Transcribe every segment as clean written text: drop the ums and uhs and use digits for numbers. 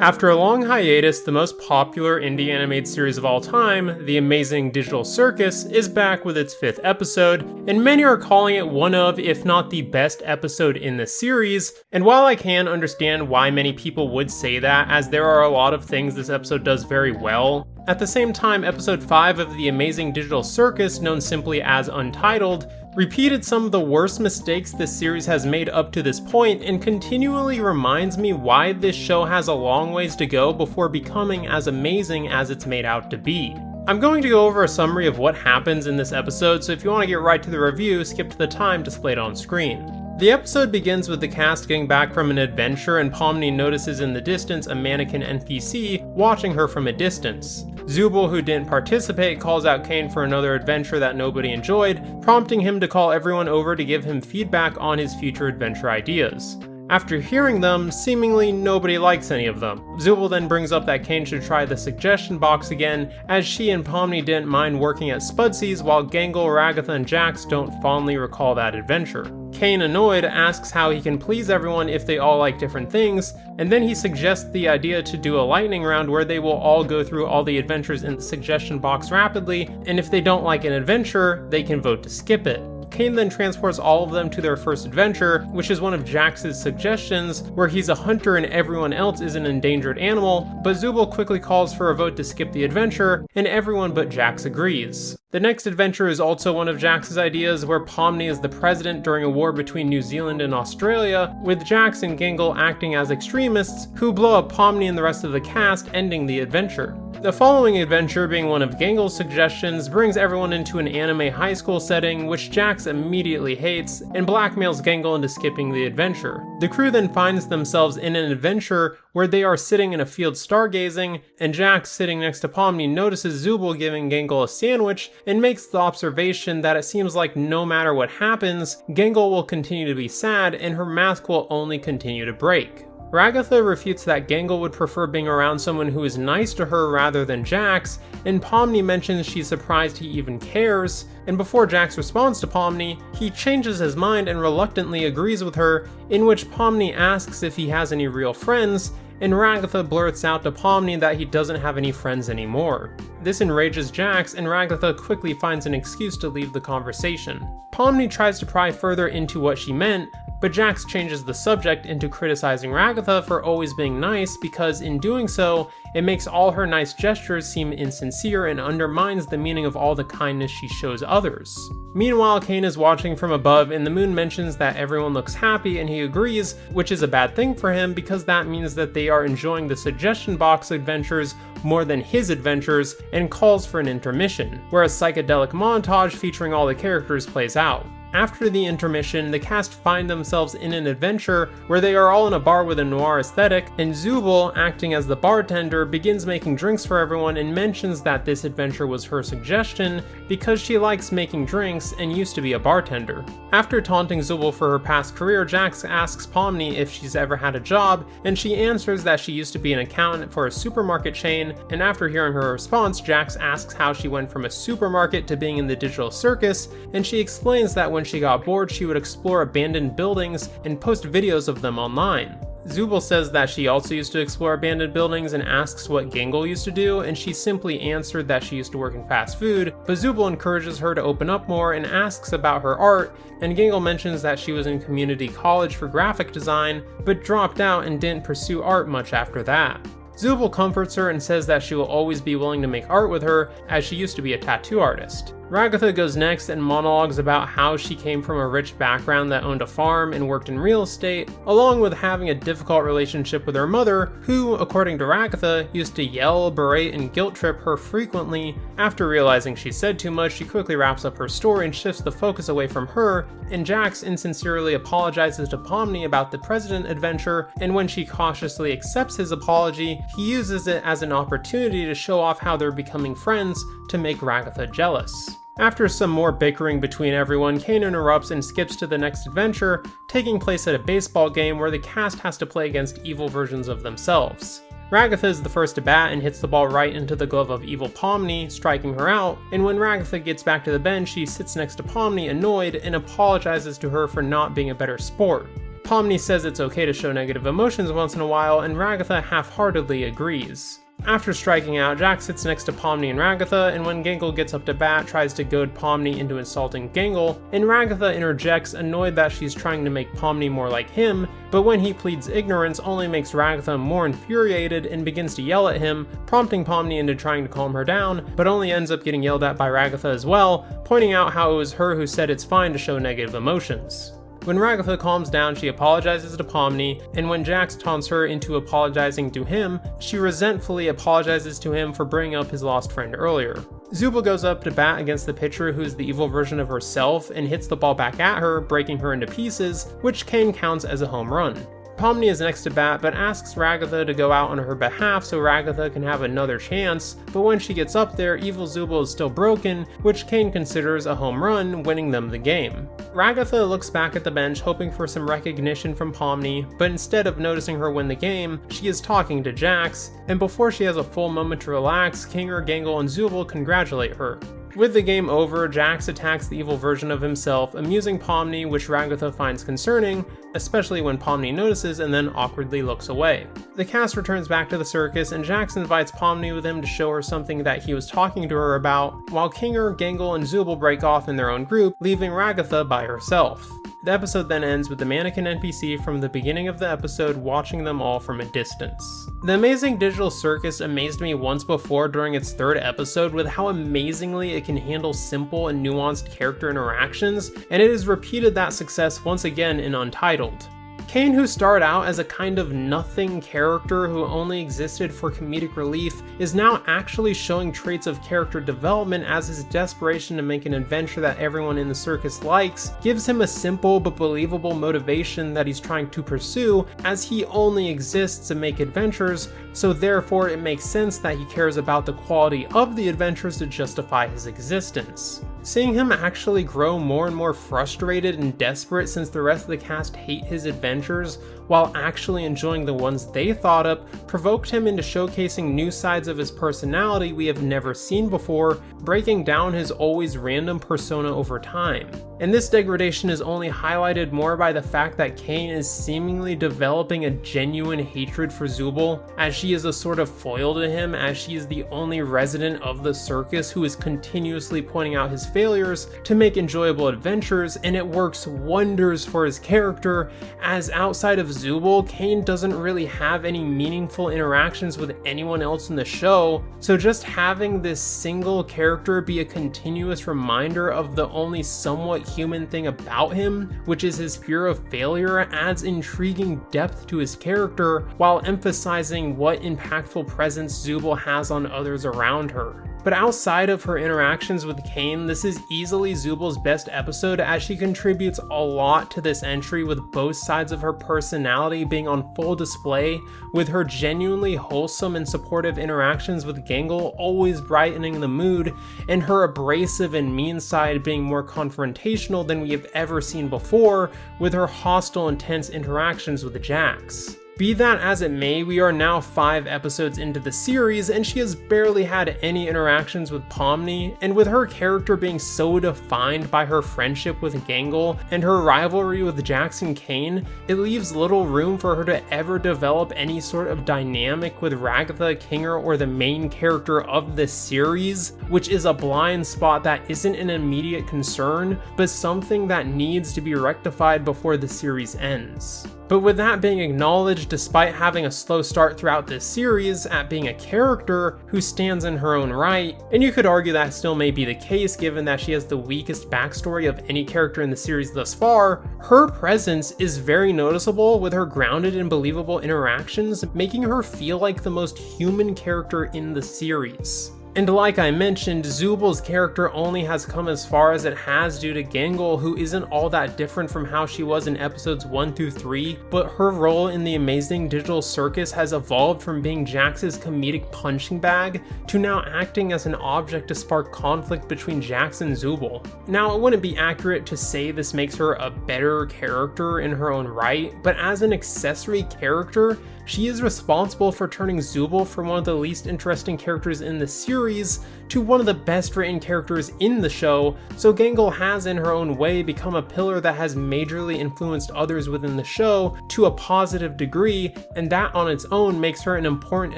After a long hiatus, the most popular indie animated series of all time, The Amazing Digital Circus, is back with its 5th episode, and many are calling it one of, if not the best episode in the series. And while I can understand why many people would say that, as there are a lot of things this episode does very well, at the same time, episode 5 of The Amazing Digital Circus, known simply as Untitled, repeated some of the worst mistakes this series has made up to this point and continually reminds me why this show has a long ways to go before becoming as amazing as it's made out to be. I'm going to go over a summary of what happens in this episode, so if you want to get right to the review, skip to the time displayed on screen. The episode begins with the cast getting back from an adventure, and Pomni notices in the distance a mannequin NPC watching her from a distance. Zubul, who didn't participate, calls out Kane for another adventure that nobody enjoyed, prompting him to call everyone over to give him feedback on his future adventure ideas. After hearing them, seemingly nobody likes any of them. Zubul then brings up that Kane should try the suggestion box again, as she and Pomni didn't mind working at Spudsy's, while Gangle, Ragatha, and Jax don't fondly recall that adventure. Kane, annoyed, asks how he can please everyone if they all like different things, and then he suggests the idea to do a lightning round where they will all go through all the adventures in the suggestion box rapidly, and if they don't like an adventure, they can vote to skip it. Kane then transports all of them to their first adventure, which is one of Jax's suggestions, where he's a hunter and everyone else is an endangered animal, but Zubul quickly calls for a vote to skip the adventure, and everyone but Jax agrees. The next adventure is also one of Jax's ideas, where Pomni is the president during a war between New Zealand and Australia, with Jax and Gangle acting as extremists who blow up Pomni and the rest of the cast, ending the adventure. The following adventure, being one of Gangle's suggestions, brings everyone into an anime high school setting, which Jax immediately hates, and blackmails Gangle into skipping the adventure. The crew then finds themselves in an adventure where they are sitting in a field stargazing, and Jax, sitting next to Pomni, notices Zubul giving Gangle a sandwich, and makes the observation that it seems like no matter what happens, Gangle will continue to be sad, and her mask will only continue to break. Ragatha refutes that Gangle would prefer being around someone who is nice to her rather than Jax, and Pomni mentions she's surprised he even cares, and before Jax responds to Pomni, he changes his mind and reluctantly agrees with her, in which Pomni asks if he has any real friends, and Ragatha blurts out to Pomni that he doesn't have any friends anymore. This enrages Jax, and Ragatha quickly finds an excuse to leave the conversation. Pomni tries to pry further into what she meant, but Jax changes the subject into criticizing Ragatha for always being nice, because in doing so, it makes all her nice gestures seem insincere and undermines the meaning of all the kindness she shows others. Meanwhile, Kane is watching from above, and the moon mentions that everyone looks happy, and he agrees, which is a bad thing for him because that means that they are enjoying the suggestion box adventures more than his adventures, and calls for an intermission, where a psychedelic montage featuring all the characters plays out. After the intermission, the cast find themselves in an adventure where they are all in a bar with a noir aesthetic, and Zubul, acting as the bartender, begins making drinks for everyone and mentions that this adventure was her suggestion because she likes making drinks and used to be a bartender. After taunting Zubul for her past career, Jax asks Pomni if she's ever had a job, and she answers that she used to be an accountant for a supermarket chain, and after hearing her response, Jax asks how she went from a supermarket to being in the digital circus, and she explains that when she got bored, she would explore abandoned buildings and post videos of them online. Zubul says that she also used to explore abandoned buildings and asks what Gangle used to do, and she simply answered that she used to work in fast food, but Zubul encourages her to open up more and asks about her art, and Gangle mentions that she was in community college for graphic design, but dropped out and didn't pursue art much after that. Zubul comforts her and says that she will always be willing to make art with her, as she used to be a tattoo artist. Ragatha goes next and monologues about how she came from a rich background that owned a farm and worked in real estate, along with having a difficult relationship with her mother, who, according to Ragatha, used to yell, berate, and guilt trip her frequently. After realizing she said too much, she quickly wraps up her story and shifts the focus away from her, and Jax insincerely apologizes to Pomni about the president adventure, and when she cautiously accepts his apology, he uses it as an opportunity to show off how they're becoming friends to make Ragatha jealous. After some more bickering between everyone, Kane interrupts and skips to the next adventure, taking place at a baseball game where the cast has to play against evil versions of themselves. Ragatha is the first to bat and hits the ball right into the glove of evil Pomni, striking her out, and when Ragatha gets back to the bench, she sits next to Pomni annoyed and apologizes to her for not being a better sport. Pomni says it's okay to show negative emotions once in a while, and Ragatha half-heartedly agrees. After striking out, Jax sits next to Pomni and Ragatha, and when Gangle gets up to bat, tries to goad Pomni into insulting Gangle, and Ragatha interjects, annoyed that she's trying to make Pomni more like him, but when he pleads ignorance only makes Ragatha more infuriated and begins to yell at him, prompting Pomni into trying to calm her down, but only ends up getting yelled at by Ragatha as well, pointing out how it was her who said it's fine to show negative emotions. When Ragatha calms down, she apologizes to Pomni, and when Jax taunts her into apologizing to him, she resentfully apologizes to him for bringing up his lost friend earlier. Zubul goes up to bat against the pitcher who is the evil version of herself and hits the ball back at her, breaking her into pieces, which Kane counts as a home run. Pomni is next to bat, but asks Ragatha to go out on her behalf so Ragatha can have another chance, but when she gets up there, evil Zubul is still broken, which Kane considers a home run, winning them the game. Ragatha looks back at the bench hoping for some recognition from Pomni, but instead of noticing her win the game, she is talking to Jax, and before she has a full moment to relax, Kinger, Gangle, and Zubul congratulate her. With the game over, Jax attacks the evil version of himself, amusing Pomni, which Ragatha finds concerning, especially when Pomni notices and then awkwardly looks away. The cast returns back to the circus, and Jax invites Pomni with him to show her something that he was talking to her about, while Kinger, Gangle, and Zubul break off in their own group, leaving Ragatha by herself. The episode then ends with the mannequin NPC from the beginning of the episode watching them all from a distance. The Amazing Digital Circus amazed me once before during its third episode with how amazingly it can handle simple and nuanced character interactions, and it has repeated that success once again in Untitled. Kane, who started out as a kind of nothing character who only existed for comedic relief, is now actually showing traits of character development as his desperation to make an adventure that everyone in the circus likes gives him a simple but believable motivation that he's trying to pursue, as he only exists to make adventures, so therefore it makes sense that he cares about the quality of the adventures to justify his existence. Seeing him actually grow more and more frustrated and desperate since the rest of the cast hate his adventures, while actually enjoying the ones they thought up, provoked him into showcasing new sides of his personality we have never seen before, breaking down his always random persona over time. And this degradation is only highlighted more by the fact that Kane is seemingly developing a genuine hatred for Zubul, as she is a sort of foil to him, as she is the only resident of the circus who is continuously pointing out his failures to make enjoyable adventures, and it works wonders for his character, as outside of Zubul, Kane doesn't really have any meaningful interactions with anyone else in the show, so just having this single character be a continuous reminder of the only somewhat human thing about him, which is his fear of failure, adds intriguing depth to his character, while emphasizing what impactful presence Zubul has on others around her. But outside of her interactions with Kane, this is easily Zubul's best episode, as she contributes a lot to this entry with both sides of her personality being on full display, with her genuinely wholesome and supportive interactions with Gangle always brightening the mood, and her abrasive and mean side being more confrontational than we have ever seen before, with her hostile, intense interactions with Jax. Be that as it may, we are now 5 episodes into the series, and she has barely had any interactions with Pomni, and with her character being so defined by her friendship with Gangle and her rivalry with Jax and Kane, it leaves little room for her to ever develop any sort of dynamic with Ragatha, Kinger, or the main character of the series, which is a blind spot that isn't an immediate concern, but something that needs to be rectified before the series ends. But with that being acknowledged, despite having a slow start throughout this series at being a character who stands in her own right, and you could argue that still may be the case given that she has the weakest backstory of any character in the series thus far, her presence is very noticeable, with her grounded and believable interactions making her feel like the most human character in the series. And like I mentioned, Zubul's character only has come as far as it has due to Gangle, who isn't all that different from how she was in episodes 1 through 3, but her role in the Amazing Digital Circus has evolved from being Jax's comedic punching bag to now acting as an object to spark conflict between Jax and Zubul. Now, it wouldn't be accurate to say this makes her a better character in her own right, but as an accessory character, she is responsible for turning Zubul from one of the least interesting characters in the series series to one of the best written characters in the show, so Gangle has in her own way become a pillar that has majorly influenced others within the show to a positive degree, and that on its own makes her an important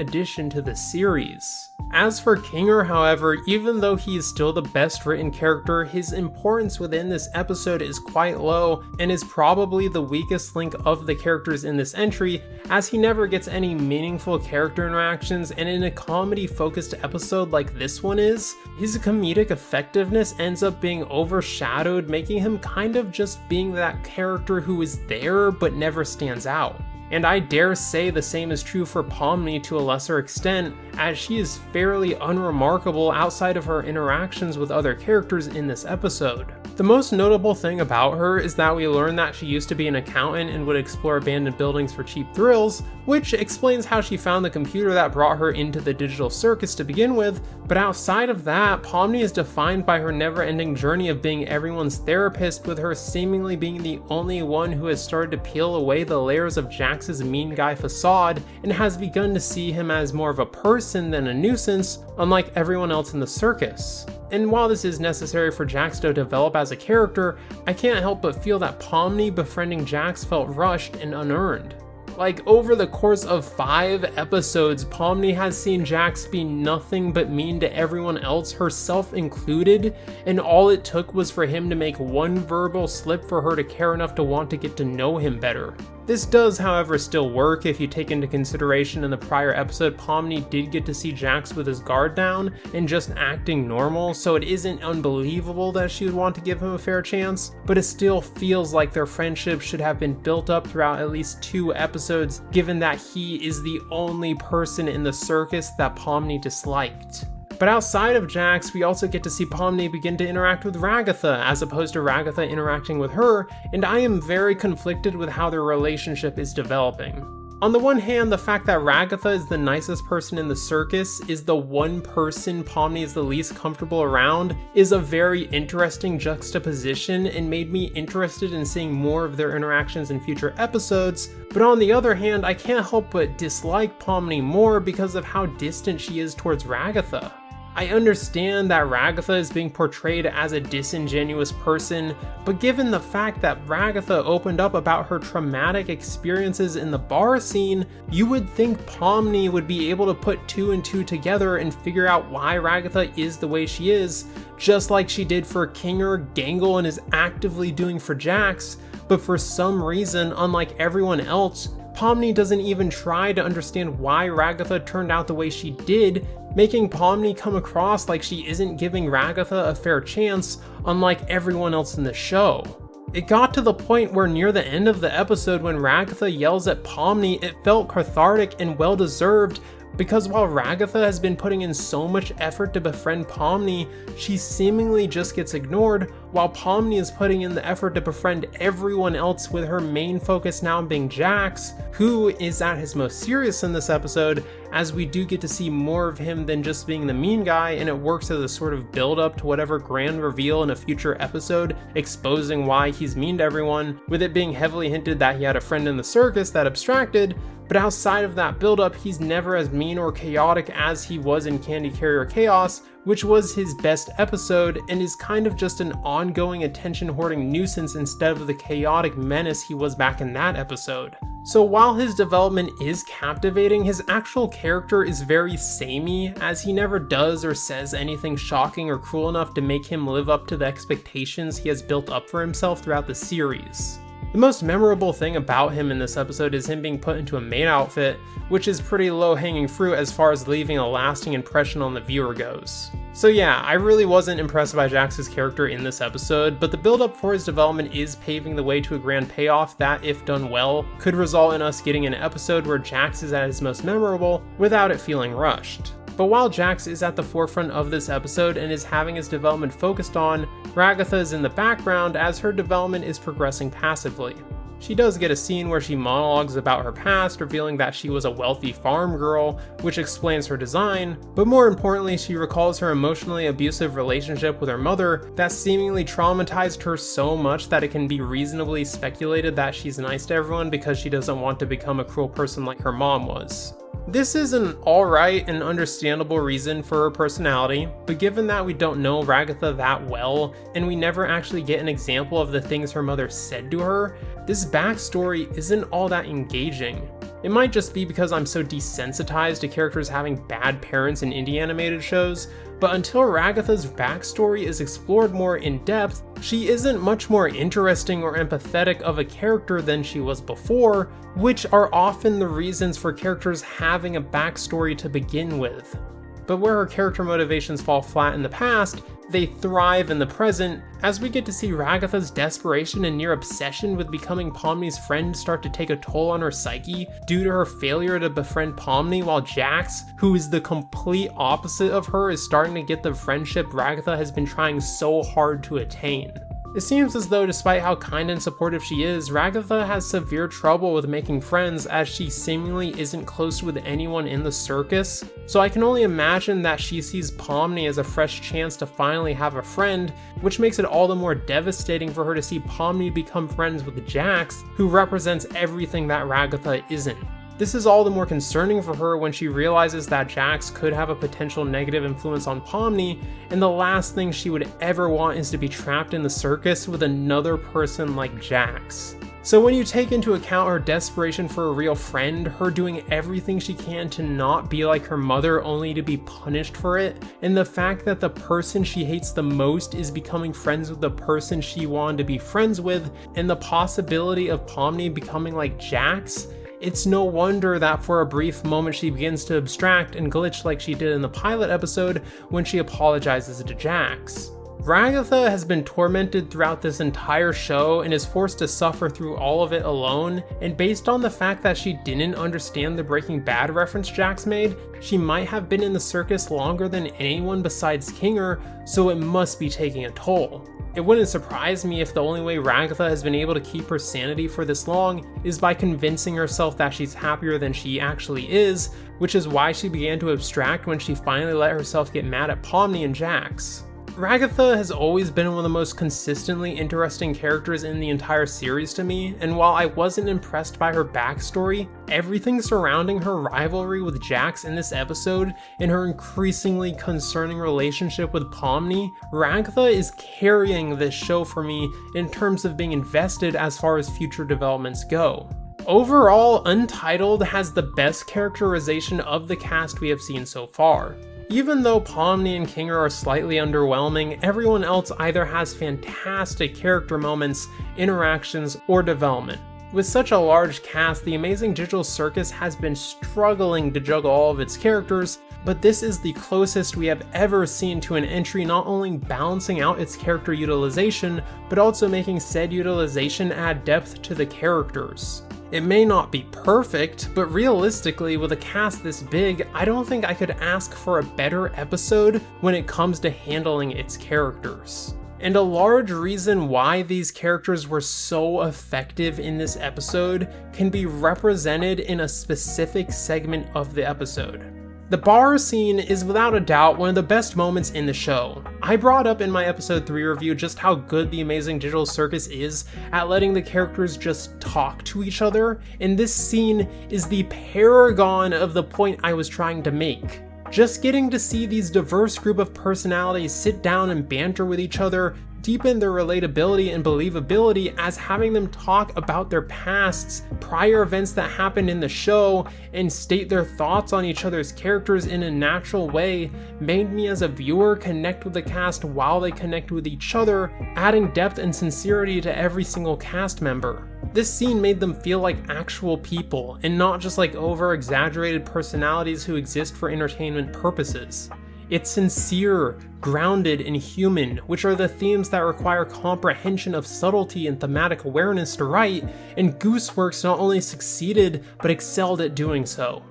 addition to the series. As for Kinger, however, even though he is still the best written character, his importance within this episode is quite low and is probably the weakest link of the characters in this entry, as he never gets any meaningful character interactions, and in a comedy-focused episode like this one is, his comedic effectiveness ends up being overshadowed, making him kind of just being that character who is there but never stands out. And I dare say the same is true for Pomni to a lesser extent, as she is fairly unremarkable outside of her interactions with other characters in this episode. The most notable thing about her is that we learn that she used to be an accountant and would explore abandoned buildings for cheap thrills, which explains how she found the computer that brought her into the digital circus to begin with, but outside of that, Pomni is defined by her never-ending journey of being everyone's therapist, with her seemingly being the only one who has started to peel away the layers of Jax's mean guy facade and has begun to see him as more of a person than a nuisance, unlike everyone else in the circus. And while this is necessary for Jax to develop as a character, I can't help but feel that Pomni befriending Jax felt rushed and unearned. Like, over the course of 5 episodes, Pomni has seen Jax be nothing but mean to everyone else, herself included, and all it took was for him to make one verbal slip for her to care enough to want to get to know him better. This does, however, still work if you take into consideration in the prior episode Pomni did get to see Jax with his guard down and just acting normal, so it isn't unbelievable that she would want to give him a fair chance, but it still feels like their friendship should have been built up throughout at least 2 episodes, given that he is the only person in the circus that Pomni disliked. But outside of Jax, we also get to see Pomni begin to interact with Ragatha, as opposed to Ragatha interacting with her, and I am very conflicted with how their relationship is developing. On the one hand, the fact that Ragatha is the nicest person in the circus, is the one person Pomni is the least comfortable around, is a very interesting juxtaposition and made me interested in seeing more of their interactions in future episodes, but on the other hand, I can't help but dislike Pomni more because of how distant she is towards Ragatha. I understand that Ragatha is being portrayed as a disingenuous person, but given the fact that Ragatha opened up about her traumatic experiences in the bar scene, you would think Pomni would be able to put 2 and 2 together and figure out why Ragatha is the way she is, just like she did for Kinger, Gangle, and is actively doing for Jax, but for some reason, unlike everyone else, Pomni doesn't even try to understand why Ragatha turned out the way she did, making Pomni come across like she isn't giving Ragatha a fair chance, unlike everyone else in the show. It got to the point where near the end of the episode when Ragatha yells at Pomni, it felt cathartic and well-deserved, because while Ragatha has been putting in so much effort to befriend Pomni, she seemingly just gets ignored, while Pomni is putting in the effort to befriend everyone else, with her main focus now being Jax, who is at his most serious in this episode, as we do get to see more of him than just being the mean guy, and it works as a sort of build-up to whatever grand reveal in a future episode, exposing why he's mean to everyone, with it being heavily hinted that he had a friend in the circus that abstracted. But outside of that build-up, he's never as mean or chaotic as he was in Candy Carrier Chaos, which was his best episode, and is kind of just an ongoing attention-hoarding nuisance instead of the chaotic menace he was back in that episode. So while his development is captivating, his actual character is very samey, as he never does or says anything shocking or cruel enough to make him live up to the expectations he has built up for himself throughout the series. The most memorable thing about him in this episode is him being put into a maid outfit, which is pretty low-hanging fruit as far as leaving a lasting impression on the viewer goes. So yeah, I really wasn't impressed by Jax's character in this episode, but the build-up for his development is paving the way to a grand payoff that, if done well, could result in us getting an episode where Jax is at his most memorable without it feeling rushed. But while Jax is at the forefront of this episode and is having his development focused on, Ragatha is in the background as her development is progressing passively. She does get a scene where she monologues about her past, revealing that she was a wealthy farm girl, which explains her design, but more importantly, she recalls her emotionally abusive relationship with her mother that seemingly traumatized her so much that it can be reasonably speculated that she's nice to everyone because she doesn't want to become a cruel person like her mom was. This is an alright and understandable reason for her personality, but given that we don't know Ragatha that well, and we never actually get an example of the things her mother said to her, this backstory isn't all that engaging. It might just be because I'm so desensitized to characters having bad parents in indie animated shows, but until Ragatha's backstory is explored more in depth, she isn't much more interesting or empathetic of a character than she was before, which are often the reasons for characters having a backstory to begin with. But where her character motivations fall flat in the past, they thrive in the present, as we get to see Ragatha's desperation and near obsession with becoming Pomni's friend start to take a toll on her psyche due to her failure to befriend Pomni, while Jax, who is the complete opposite of her, is starting to get the friendship Ragatha has been trying so hard to attain. It seems as though despite how kind and supportive she is, Ragatha has severe trouble with making friends, as she seemingly isn't close with anyone in the circus, so I can only imagine that she sees Pomni as a fresh chance to finally have a friend, which makes it all the more devastating for her to see Pomni become friends with Jax, who represents everything that Ragatha isn't. This is all the more concerning for her when she realizes that Jax could have a potential negative influence on Pomni, and the last thing she would ever want is to be trapped in the circus with another person like Jax. So when you take into account her desperation for a real friend, her doing everything she can to not be like her mother only to be punished for it, and the fact that the person she hates the most is becoming friends with the person she wanted to be friends with, and the possibility of Pomni becoming like Jax, it's no wonder that for a brief moment she begins to abstract and glitch like she did in the pilot episode when she apologizes to Jax. Ragatha has been tormented throughout this entire show and is forced to suffer through all of it alone, and based on the fact that she didn't understand the Breaking Bad reference Jax made, she might have been in the circus longer than anyone besides Kinger, so it must be taking a toll. It wouldn't surprise me if the only way Ragatha has been able to keep her sanity for this long is by convincing herself that she's happier than she actually is, which is why she began to abstract when she finally let herself get mad at Pomni and Jax. Ragatha has always been one of the most consistently interesting characters in the entire series to me, and while I wasn't impressed by her backstory, everything surrounding her rivalry with Jax in this episode and her increasingly concerning relationship with Pomni, Ragatha is carrying this show for me in terms of being invested as far as future developments go. Overall, Untitled has the best characterization of the cast we have seen so far. Even though Pomni and Kinger are slightly underwhelming, everyone else either has fantastic character moments, interactions, or development. With such a large cast, the Amazing Digital Circus has been struggling to juggle all of its characters, but this is the closest we have ever seen to an entry not only balancing out its character utilization, but also making said utilization add depth to the characters. It may not be perfect, but realistically, with a cast this big, I don't think I could ask for a better episode when it comes to handling its characters. And a large reason why these characters were so effective in this episode can be represented in a specific segment of the episode. The bar scene is without a doubt one of the best moments in the show. I brought up in my episode 3 review just how good the Amazing Digital Circus is at letting the characters just talk to each other, and this scene is the paragon of the point I was trying to make. Just getting to see these diverse group of personalities sit down and banter with each other deepen their relatability and believability, as having them talk about their pasts, prior events that happened in the show, and state their thoughts on each other's characters in a natural way made me as a viewer connect with the cast while they connect with each other, adding depth and sincerity to every single cast member. This scene made them feel like actual people, and not just like over-exaggerated personalities who exist for entertainment purposes. It's sincere, grounded, and human, which are the themes that require comprehension of subtlety and thematic awareness to write, and Gooseworks not only succeeded, but excelled at doing so.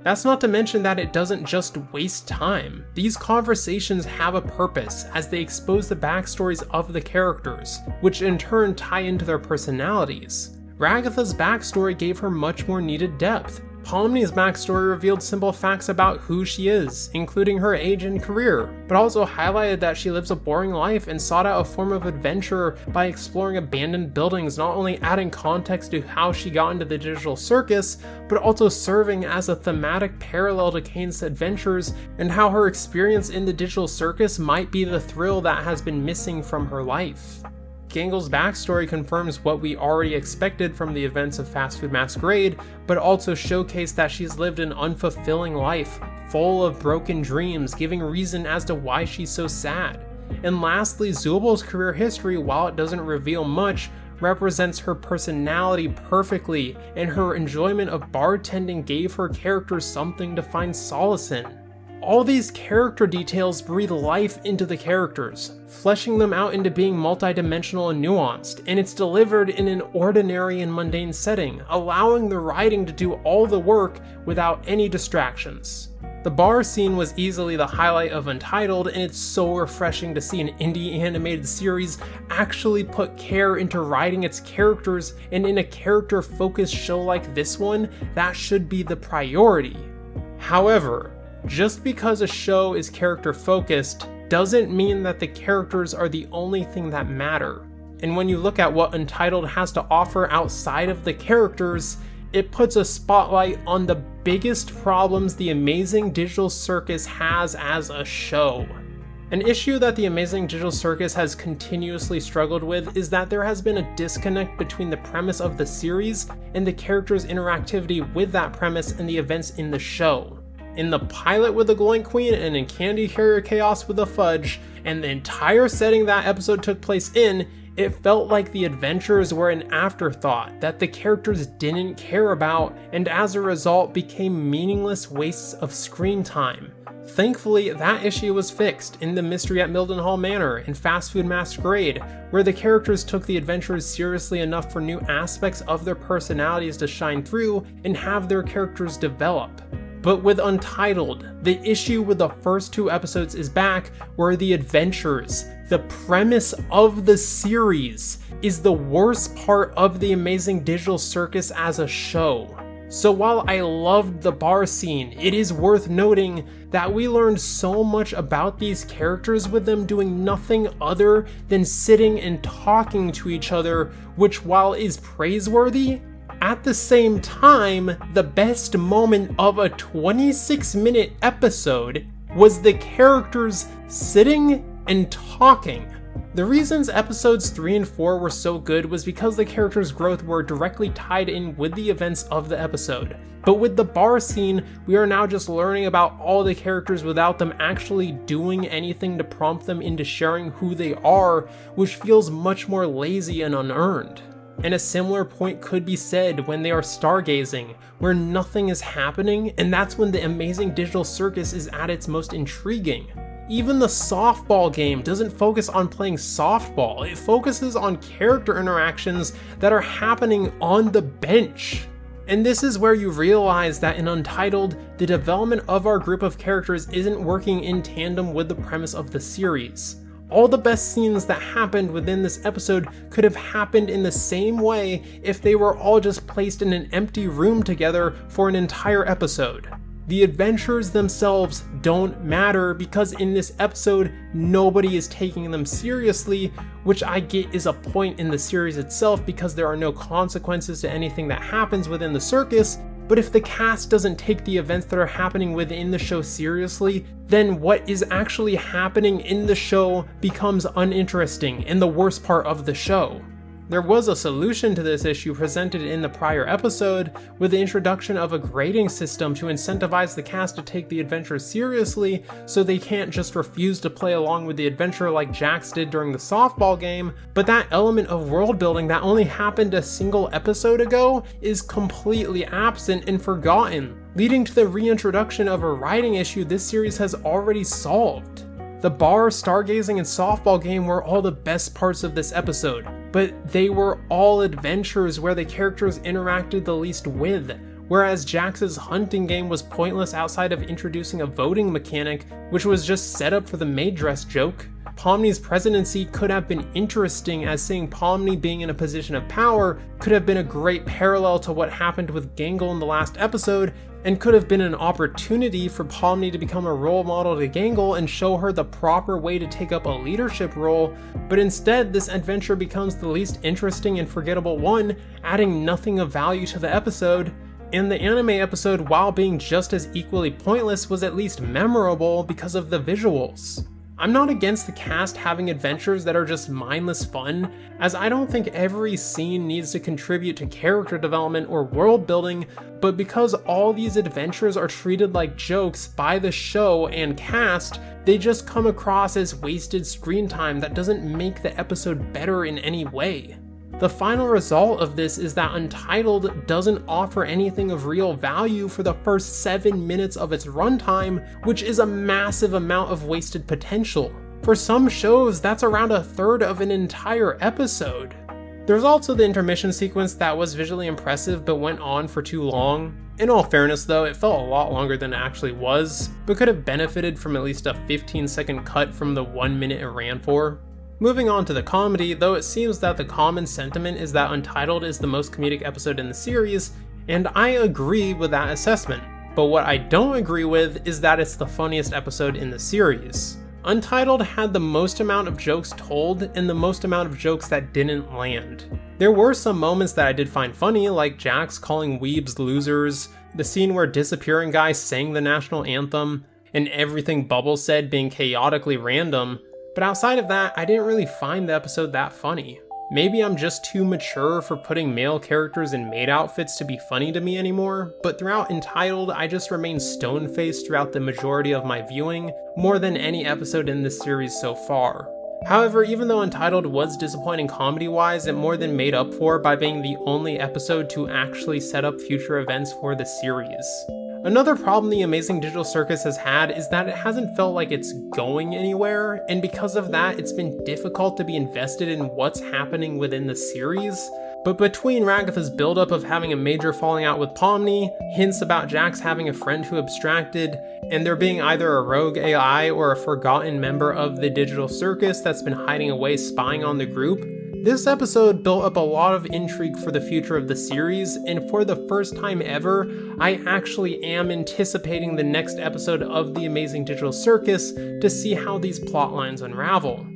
That's not to mention that it doesn't just waste time. These conversations have a purpose, as they expose the backstories of the characters, which in turn tie into their personalities. Ragatha's backstory gave her much more needed depth. Pomni's backstory revealed simple facts about who she is, including her age and career, but also highlighted that she lives a boring life and sought out a form of adventure by exploring abandoned buildings, not only adding context to how she got into the digital circus, but also serving as a thematic parallel to Kane's adventures and how her experience in the digital circus might be the thrill that has been missing from her life. Gangle's backstory confirms what we already expected from the events of Fast Food Masquerade, but also showcased that she's lived an unfulfilling life, full of broken dreams, giving reason as to why she's so sad. And lastly, Zubal's career history, while it doesn't reveal much, represents her personality perfectly, and her enjoyment of bartending gave her character something to find solace in. All these character details breathe life into the characters, fleshing them out into being multidimensional and nuanced, and it's delivered in an ordinary and mundane setting, allowing the writing to do all the work without any distractions. The bar scene was easily the highlight of Untitled, and it's so refreshing to see an indie animated series actually put care into writing its characters, and in a character-focused show like this one, that should be the priority. However, just because a show is character-focused doesn't mean that the characters are the only thing that matter. And when you look at what Untitled has to offer outside of the characters, it puts a spotlight on the biggest problems the Amazing Digital Circus has as a show. An issue that the Amazing Digital Circus has continuously struggled with is that there has been a disconnect between the premise of the series and the characters' interactivity with that premise and the events in the show. In the pilot with the Glowing Queen and in Candy Carrier Chaos with the Fudge, and the entire setting that episode took place in, it felt like the adventures were an afterthought that the characters didn't care about, and as a result became meaningless wastes of screen time. Thankfully, that issue was fixed in The Mystery at Mildenhall Manor and Fast Food Masquerade, where the characters took the adventures seriously enough for new aspects of their personalities to shine through and have their characters develop. But with Untitled, the issue with the first 2 episodes is back, where the adventures, the premise of the series, is the worst part of the Amazing Digital Circus as a show. So while I loved the bar scene, it is worth noting that we learned so much about these characters with them doing nothing other than sitting and talking to each other, which while is praiseworthy, at the same time, the best moment of a 26-minute episode was the characters sitting and talking. The reasons episodes 3 and 4 were so good was because the characters' growth were directly tied in with the events of the episode. But with the bar scene, we are now just learning about all the characters without them actually doing anything to prompt them into sharing who they are, which feels much more lazy and unearned. And a similar point could be said when they are stargazing, where nothing is happening, and that's when the Amazing Digital Circus is at its most intriguing. Even the softball game doesn't focus on playing softball, it focuses on character interactions that are happening on the bench. And this is where you realize that in Untitled, the development of our group of characters isn't working in tandem with the premise of the series. All the best scenes that happened within this episode could have happened in the same way if they were all just placed in an empty room together for an entire episode. The adventures themselves don't matter because in this episode, nobody is taking them seriously, which I get is a point in the series itself because there are no consequences to anything that happens within the circus. But if the cast doesn't take the events that are happening within the show seriously, then what is actually happening in the show becomes uninteresting and the worst part of the show. There was a solution to this issue presented in the prior episode with the introduction of a grading system to incentivize the cast to take the adventure seriously so they can't just refuse to play along with the adventure like Jax did during the softball game, but that element of world building that only happened a single episode ago is completely absent and forgotten, leading to the reintroduction of a writing issue this series has already solved. The bar, stargazing, and softball game were all the best parts of this episode, but they were all adventures where the characters interacted the least with, whereas Jax's hunting game was pointless outside of introducing a voting mechanic, which was just set up for the maid dress joke. Pomni's presidency could have been interesting, as seeing Pomni being in a position of power could have been a great parallel to what happened with Gangle in the last episode, and could have been an opportunity for Pomni to become a role model to Gangle and show her the proper way to take up a leadership role, but instead this adventure becomes the least interesting and forgettable one, adding nothing of value to the episode. And the anime episode, while being just as equally pointless, was at least memorable because of the visuals. I'm not against the cast having adventures that are just mindless fun, as I don't think every scene needs to contribute to character development or world building, but because all these adventures are treated like jokes by the show and cast, they just come across as wasted screen time that doesn't make the episode better in any way. The final result of this is that Untitled doesn't offer anything of real value for the first 7 minutes of its runtime, which is a massive amount of wasted potential. For some shows, that's around a third of an entire episode. There's also the intermission sequence that was visually impressive but went on for too long. In all fairness though, it felt a lot longer than it actually was, but could have benefited from at least a 15-second cut from the 1 minute it ran for. Moving on to the comedy, though it seems that the common sentiment is that Untitled is the most comedic episode in the series, and I agree with that assessment. But what I don't agree with is that it's the funniest episode in the series. Untitled had the most amount of jokes told and the most amount of jokes that didn't land. There were some moments that I did find funny, like Jax calling weebs losers, the scene where Disappearing Guy sang the national anthem, and everything Bubbles said being chaotically random. But outside of that, I didn't really find the episode that funny. Maybe I'm just too mature for putting male characters in maid outfits to be funny to me anymore, but throughout Untitled, I just remained stone-faced throughout the majority of my viewing, more than any episode in this series so far. However, even though Untitled was disappointing comedy-wise, it more than made up for by being the only episode to actually set up future events for the series. Another problem the Amazing Digital Circus has had is that it hasn't felt like it's going anywhere, and because of that, it's been difficult to be invested in what's happening within the series. But between Ragatha's buildup of having a major falling out with Pomni, hints about Jax having a friend who abstracted, and there being either a rogue AI or a forgotten member of the Digital Circus that's been hiding away spying on the group, this episode built up a lot of intrigue for the future of the series, and for the first time ever, I actually am anticipating the next episode of The Amazing Digital Circus to see how these plotlines unravel.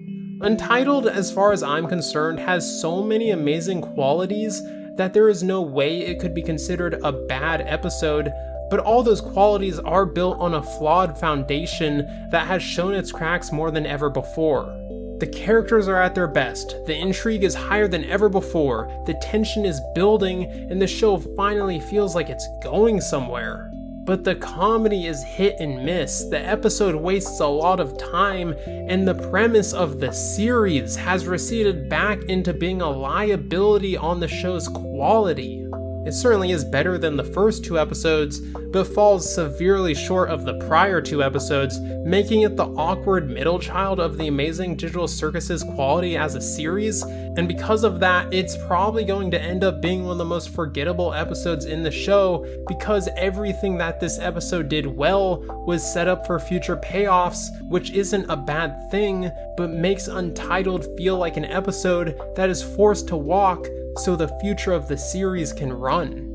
Untitled, as far as I'm concerned, has so many amazing qualities that there is no way it could be considered a bad episode, but all those qualities are built on a flawed foundation that has shown its cracks more than ever before. The characters are at their best, the intrigue is higher than ever before, the tension is building, and the show finally feels like it's going somewhere. But the comedy is hit and miss, the episode wastes a lot of time, and the premise of the series has receded back into being a liability on the show's quality. It certainly is better than the first 2 episodes, but falls severely short of the prior 2 episodes, making it the awkward middle child of The Amazing Digital Circus's quality as a series, and because of that, it's probably going to end up being one of the most forgettable episodes in the show, because everything that this episode did well was set up for future payoffs, which isn't a bad thing, but makes Untitled feel like an episode that is forced to walk so the future of the series can run.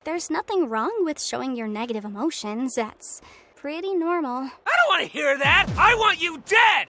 There's nothing wrong with showing your negative emotions. That's pretty normal. I don't want to hear that! I want you dead!